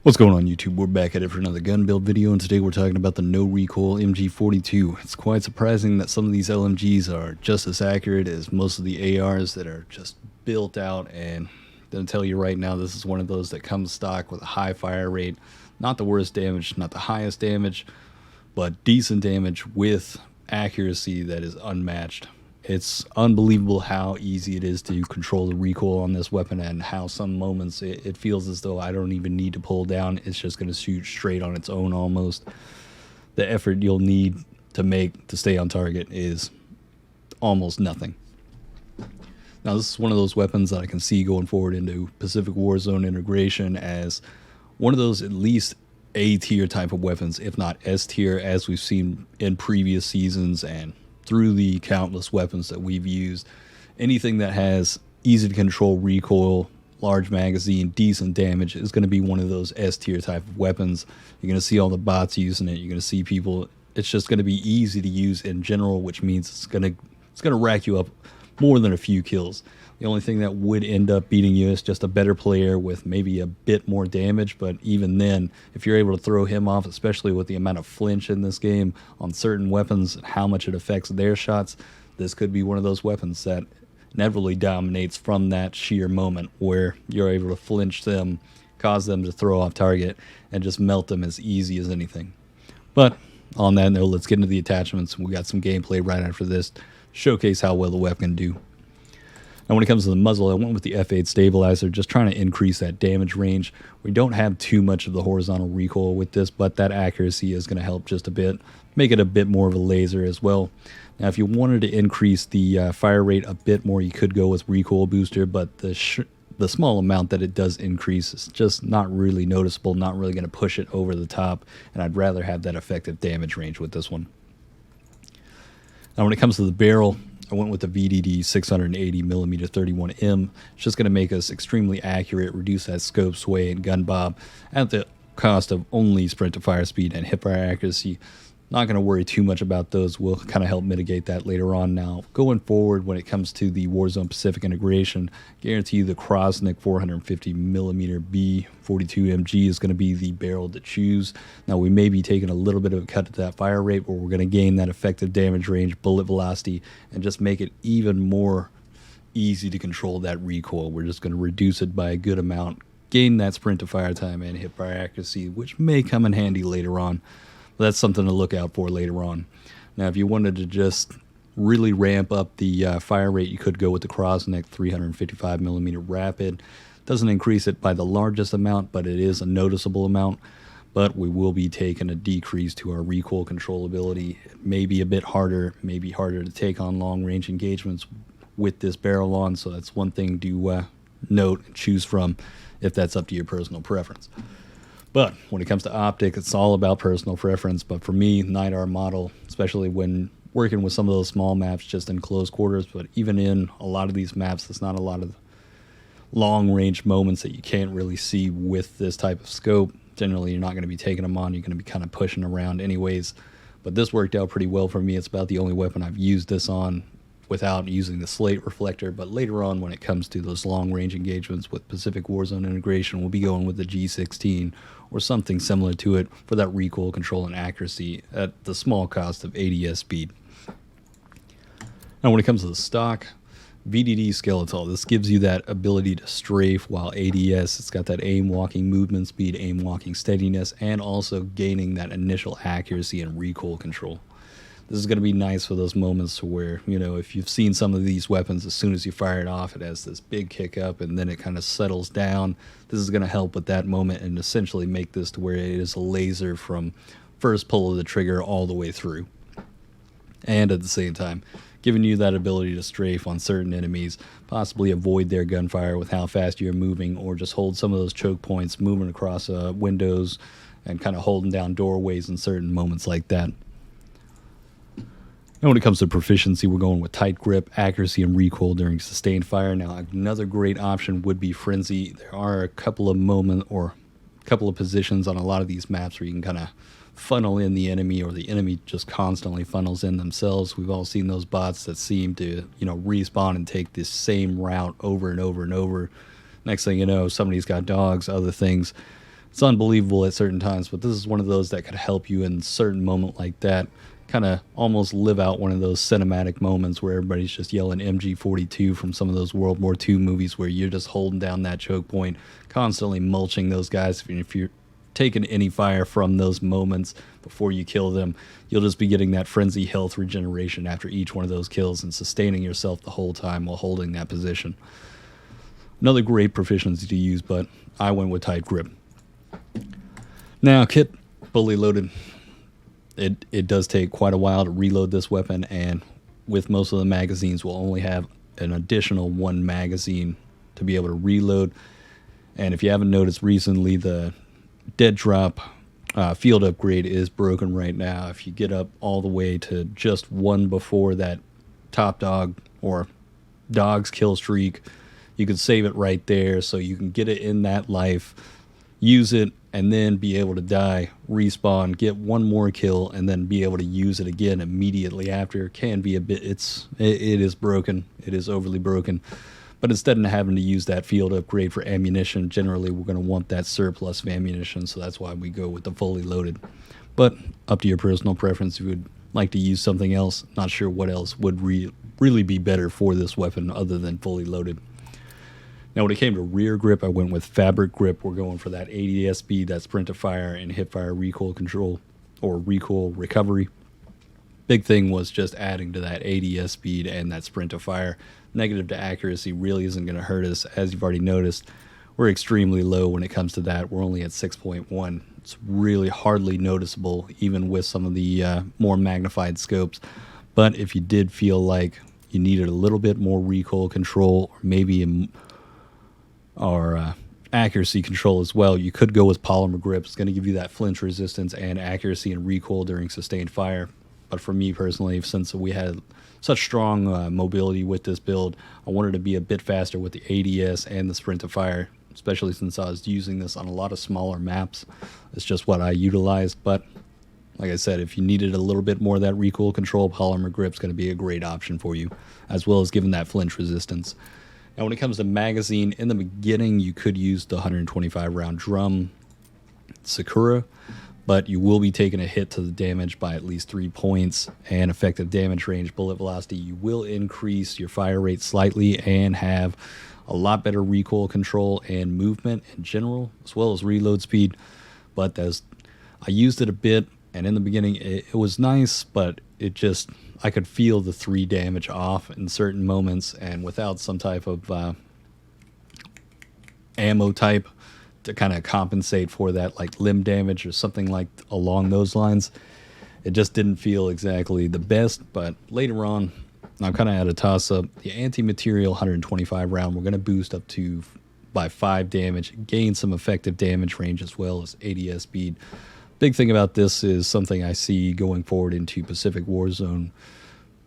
What's going on, YouTube? We're back at it for another gun build video, and today we're talking about the no recoil MG42. It's quite surprising that some of these LMGs are just as accurate as most of the ARs that are just built out, and I'm going to tell you right now, this is one of those that comes stock with a high fire rate. Not the worst damage, not the highest damage, but decent damage with accuracy that is unmatched. It's unbelievable how easy it is to control the recoil on this weapon, and how some moments it feels as though I don't even need to pull down. It's just going to shoot straight on its own almost. The effort you'll need to make to stay on target is almost nothing. Now, this is one of those weapons that I can see going forward into Pacific Warzone integration as one of those at least A-tier type of weapons, if not S-tier, as we've seen in previous seasons and through the countless weapons that we've used. Anything that has easy to control recoil, large magazine, decent damage is going to be one of those S-tier type of weapons. You're going to see all the bots using it. You're going to see people. It's just going to be easy to use in general, which means it's going to rack you up more than a few kills. The only thing that would end up beating you is just a better player with maybe a bit more damage, but even then, if you're able to throw him off, especially with the amount of flinch in this game on certain weapons and how much it affects their shots, this could be one of those weapons that inevitably dominates from that sheer moment where you're able to flinch them, cause them to throw off target, and just melt them as easy as anything. But on that note, let's get into the attachments. We got some gameplay right after this to showcase how well the weapon can do. Now, when it comes to the muzzle, I went with the F8 stabilizer, just trying to increase that damage range. We don't have too much of the horizontal recoil with this, but that accuracy is going to help just a bit, make it a bit more of a laser as well. Now, if you wanted to increase the fire rate a bit more, you could go with recoil booster, but the small amount that it does increase is just not really noticeable, not really going to push it over the top, and I'd rather have that effective damage range with this one. Now, when it comes to the barrel, I went with the VDD 680mm 31M. It's just going to make us extremely accurate, reduce that scope sway and gun bob at the cost of only sprint to fire speed and hip fire accuracy. Not going to worry too much about those. We'll kind of help mitigate that later on. Now, going forward, when it comes to the Warzone Pacific integration, guarantee you the KRAUSNICK 450mm B42MG is going to be the barrel to choose. Now, we may be taking a little bit of a cut to that fire rate, but we're going to gain that effective damage range, bullet velocity, and just make it even more easy to control that recoil. We're just going to reduce it by a good amount, gain that sprint to fire time and hip fire accuracy, which may come in handy later on. That's something to look out for later on. Now, if you wanted to just really ramp up the fire rate, you could go with the KRAUSNICK 355mm Rapid. Doesn't increase it by the largest amount, but it is a noticeable amount. But we will be taking a decrease to our recoil controllability. It may be a bit harder, maybe harder to take on long-range engagements with this barrel on, so that's one thing to note and choose from if that's up to your personal preference. But when it comes to optic, it's all about personal preference. But for me, NIDAR model, especially when working with some of those small maps just in close quarters, but even in a lot of these maps, there's not a lot of long-range moments that you can't really see with this type of scope. Generally, you're not going to be taking them on. You're going to be kind of pushing around anyways. But this worked out pretty well for me. It's about the only weapon I've used this on without using the slate reflector. But later on, when it comes to those long-range engagements with Pacific Warzone integration, we'll be going with the G16 or something similar to it for that recoil control and accuracy at the small cost of ADS speed. Now, when it comes to the stock, VDD SKELETAL, this gives you that ability to strafe, while ADS, it's got that aim walking movement speed, aim walking steadiness, and also gaining that initial accuracy and recoil control. This is going to be nice for those moments where, you know, if you've seen some of these weapons, as soon as you fire it off, it has this big kick up and then it kind of settles down. This is going to help with that moment and essentially make this to where it is a laser from first pull of the trigger all the way through. And at the same time, giving you that ability to strafe on certain enemies, possibly avoid their gunfire with how fast you're moving, or just hold some of those choke points, moving across windows and kind of holding down doorways in certain moments like that. And when it comes to proficiency, we're going with tight grip, accuracy, and recoil during sustained fire. Now, another great option would be frenzy. There are a couple of moments or a couple of positions on a lot of these maps where you can kind of funnel in the enemy, or the enemy just constantly funnels in themselves. We've all seen those bots that seem to, you know, respawn and take this same route over and over and over. Next thing you know, somebody's got dogs, other things. It's unbelievable at certain times, but this is one of those that could help you in a certain moment like that. Kind of almost live out one of those cinematic moments where everybody's just yelling MG42 from some of those World War II movies where you're just holding down that choke point, constantly mulching those guys. If you're taking any fire from those moments before you kill them, you'll just be getting that frenzy health regeneration after each one of those kills and sustaining yourself the whole time while holding that position. Another great proficiency to use, but I went with tight grip. Now, kit fully loaded. It does take quite a while to reload this weapon, and with most of the magazines, we'll only have an additional 1 magazine to be able to reload. And if you haven't noticed recently, the dead drop field upgrade is broken right now. If you get up all the way to just 1 before that top dog or dog's kill streak, you can save it right there so you can get it in that life, use it, and then be able to die, respawn, get 1 more kill, and then be able to use it again immediately after. Can be a bit, it is broken. It is overly broken. But instead of having to use that field upgrade for ammunition, generally we're going to want that surplus of ammunition, so that's why we go with the fully loaded. But up to your personal preference. If you would like to use something else, not sure what else would really be better for this weapon other than fully loaded. Now, when it came to rear grip, I went with fabric grip. We're going for that ADS speed, that sprint to fire, and hip fire recoil control, or recoil recovery. Big thing was just adding to that ADS speed and that sprint to fire. Negative to accuracy really isn't going to hurt us. As you've already noticed, we're extremely low when it comes to that. We're only at 6.1. It's really hardly noticeable, even with some of the more magnified scopes. But if you did feel like you needed a little bit more recoil control, or maybe accuracy control as well, you could go with polymer grip. It's going to give you that flinch resistance and accuracy and recoil during sustained fire. But for me personally, since we had such strong mobility with this build, I wanted to be a bit faster with the ADS and the sprint to fire, especially since I was using this on a lot of smaller maps. It's just what I utilized. But like I said, if you needed a little bit more of that recoil control, polymer grip is going to be a great option for you, as well as giving that flinch resistance. Now, when it comes to magazine, in the beginning, you could use the 125 round drum Sakura, but you will be taking a hit to the damage by at least 3 points, and effective damage range, bullet velocity. You will increase your fire rate slightly and have a lot better recoil control and movement in general, as well as reload speed. But I used it a bit, and in the beginning, it was nice, but I could feel the 3 damage off in certain moments, and without some type of ammo type to kind of compensate for that, like limb damage or something like along those lines, it just didn't feel exactly the best. But later on, I'm kind of at a toss-up. The anti-material 125 round, we're going to boost up to by 5 damage, gain some effective damage range as well as ADS speed. Big thing about this is something I see going forward into Pacific Warzone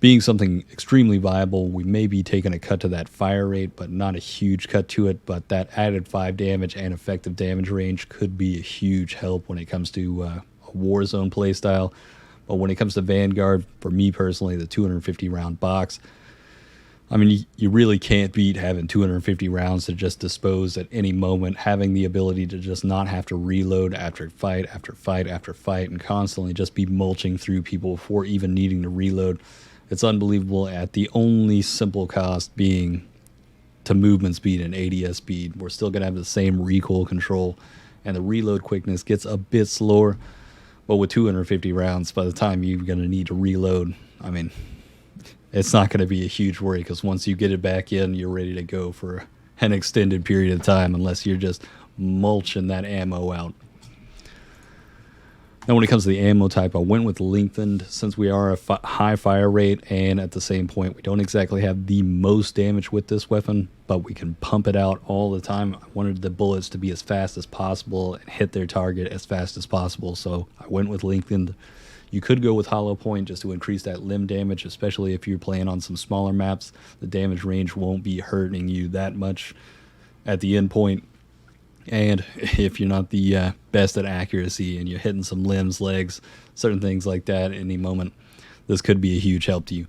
being something extremely viable. We may be taking a cut to that fire rate, but not a huge cut to it. But that added 5 damage and effective damage range could be a huge help when it comes to a Warzone playstyle. But when it comes to Vanguard, for me personally, the 250 round box, I mean, you really can't beat having 250 rounds to just dispose at any moment, having the ability to just not have to reload after fight after fight after fight and constantly just be mulching through people before even needing to reload. It's unbelievable at the only simple cost being to movement speed and ADS speed. We're still going to have the same recoil control, and the reload quickness gets a bit slower. But with 250 rounds, by the time you're going to need to reload, I mean, it's not going to be a huge worry, because once you get it back in, you're ready to go for an extended period of time, unless you're just mulching that ammo out. Now, when it comes to the ammo type, I went with lengthened, since we are a high fire rate, and at the same point, we don't exactly have the most damage with this weapon, but we can pump it out all the time. I wanted the bullets to be as fast as possible and hit their target as fast as possible, so I went with lengthened. You could go with hollow point just to increase that limb damage, especially if you're playing on some smaller maps. The damage range won't be hurting you that much at the end point. And if you're not the best at accuracy and you're hitting some limbs, legs, certain things like that at any moment, this could be a huge help to you.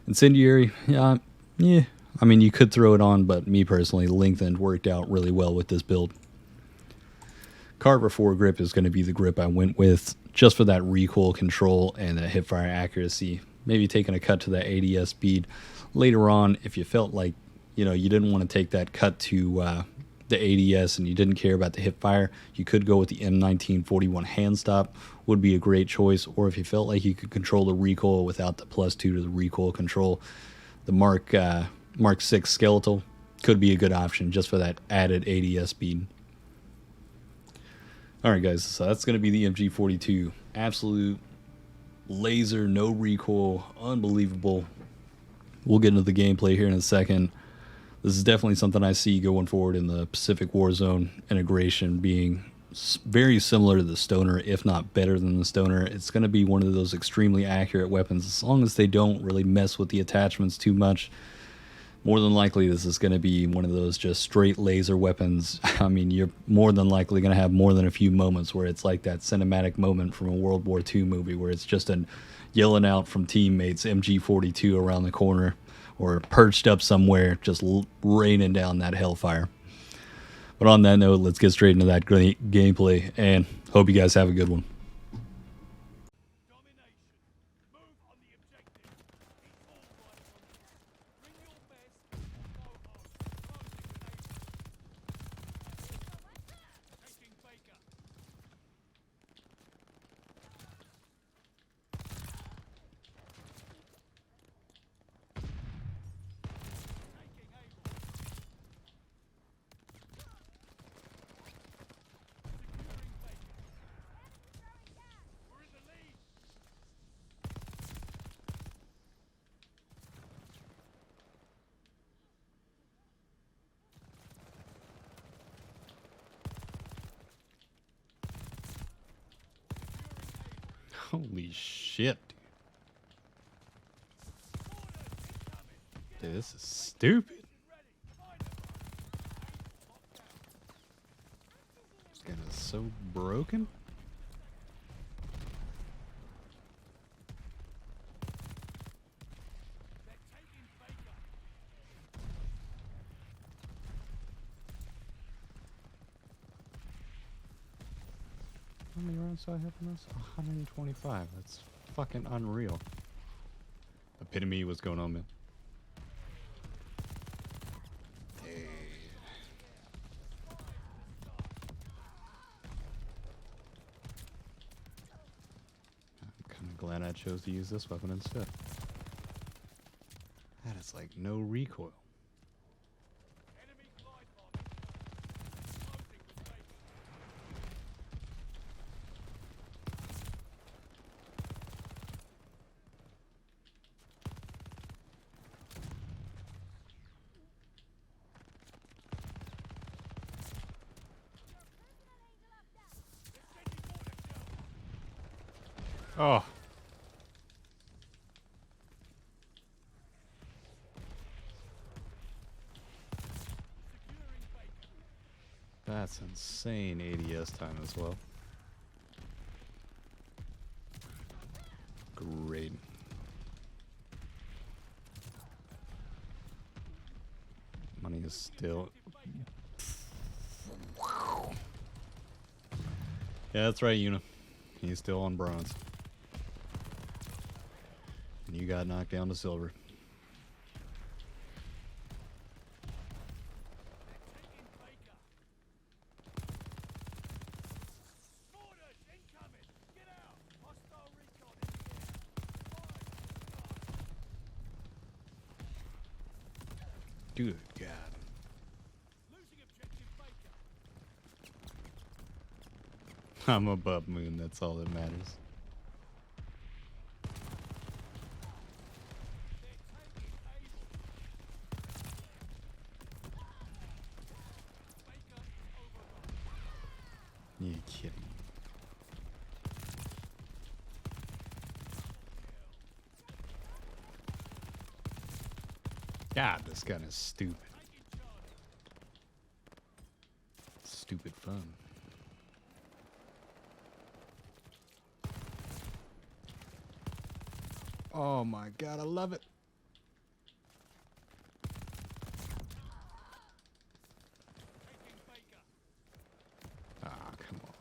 Incendiary, yeah, I mean, you could throw it on, but me personally, lengthened worked out really well with this build. Carver foregrip is going to be the grip I went with, just for that recoil control and that hipfire accuracy. Maybe taking a cut to that ADS speed later on if you felt like, you didn't want to take that cut to the ADS and you didn't care about the hipfire. You could go with the M1941 hand stop, would be a great choice. Or if you felt like you could control the recoil without the +2 to the recoil control, the Mark 6 skeletal could be a good option just for that added ADS speed. Alright guys, so that's going to be the MG42. Absolute laser, no recoil, unbelievable. We'll get into the gameplay here in a second. This is definitely something I see going forward in the Pacific Warzone integration, being very similar to the Stoner, if not better than the Stoner. It's going to be one of those extremely accurate weapons, as long as they don't really mess with the attachments too much. More than likely, this is going to be one of those just straight laser weapons. I mean, you're more than likely going to have more than a few moments where it's like that cinematic moment from a World War II movie where it's just an yelling out from teammates, MG42 around the corner, or perched up somewhere, just raining down that hellfire. But on that note, let's get straight into that great gameplay, and hope you guys have a good one. Holy shit. Dude, this is stupid. This gun is so broken. How many rounds do I have in this? 125. That's fucking unreal. Epitome, what's going on, man? Dude. I'm kind of glad I chose to use this weapon instead. That is like no recoil. Oh. That's insane ADS time as well. Great. Money is still... Yeah, that's right, Una. He's still on bronze. And you got knocked down to silver. Good God. I'm above moon, that's all that matters. You kidding me? God, this gun is stupid. Stupid fun. Oh my God, I love it. Ah, come on.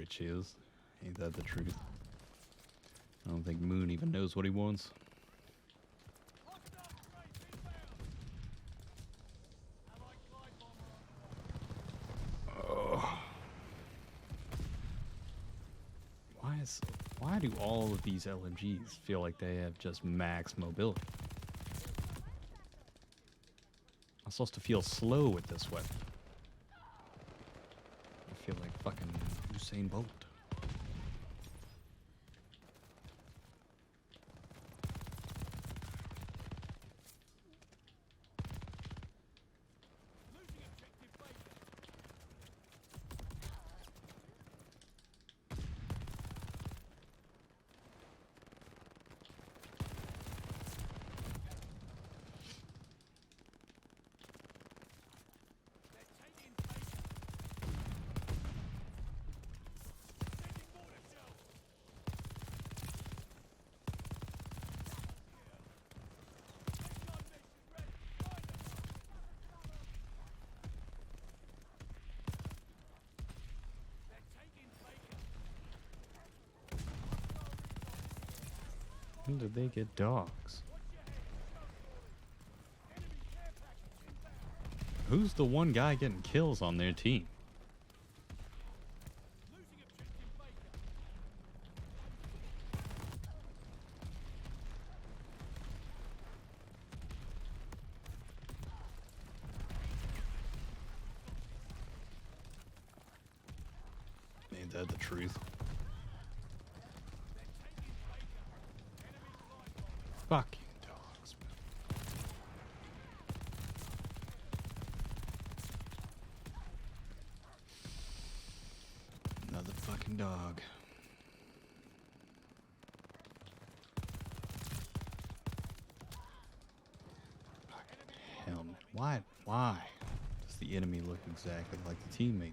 which is. Ain't that the truth? I don't think Moon even knows what he wants. Why do all of these LMGs feel like they have just max mobility? I'm supposed to feel slow with this weapon. I feel like fucking Usain Bolt. When did they get dogs? Who's the one guy getting kills on their team? Ain't that the truth? Fucking dogs, man. Another fucking dog. Fucking hell, man. Why does the enemy look exactly like the teammate?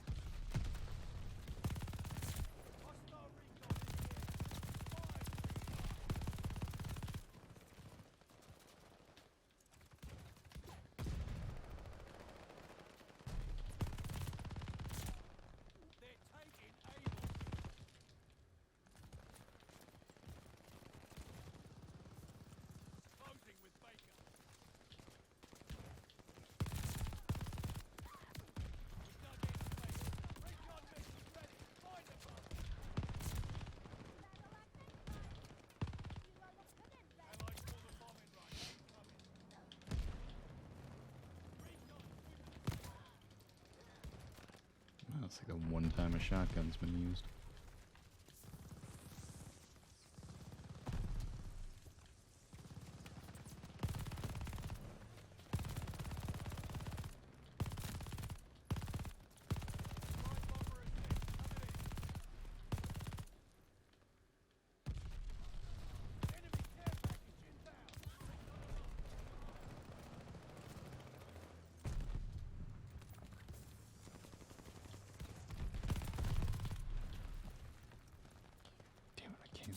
It's like the one time a shotgun's been used.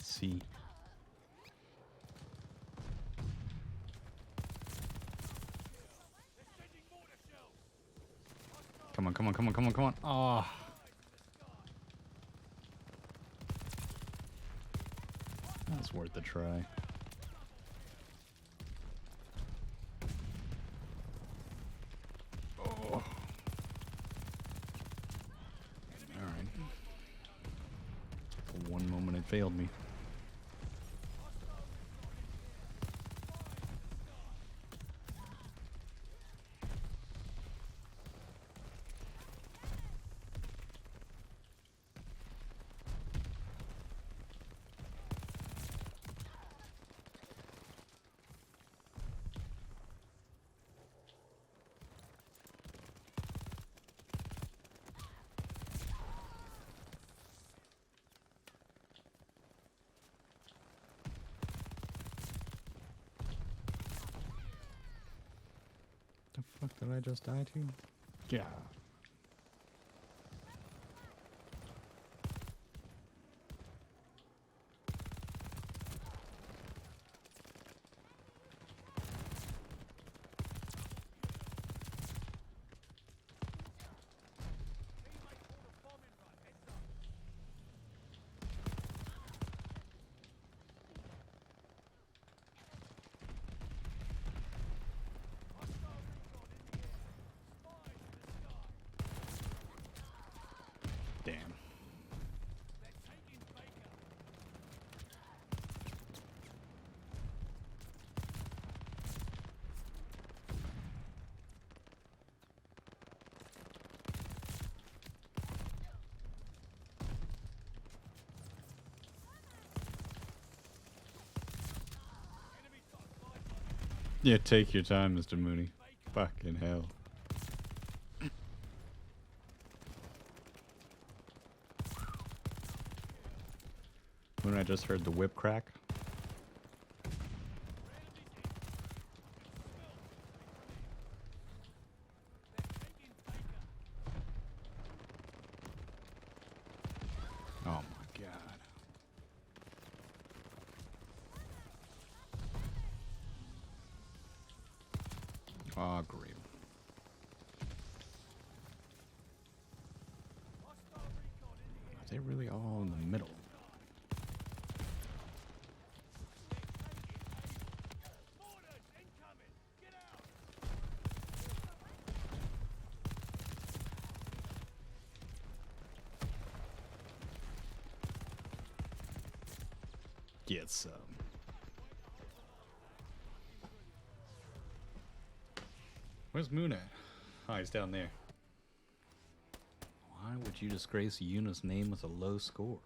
See. Come on, come on, come on, come on, come on. Oh. That's worth a try. Oh. Alright. For one moment it failed me. The fuck did I just die to? Yeah. Damn. Yeah, take your time, Mr. Mooney. Fucking hell. When I just heard the whip crack. Oh my god. Oh, great. Are they really all in the middle? Get some. Where's Moon at? Oh, he's down there. Why would you disgrace Yuna's name with a low score?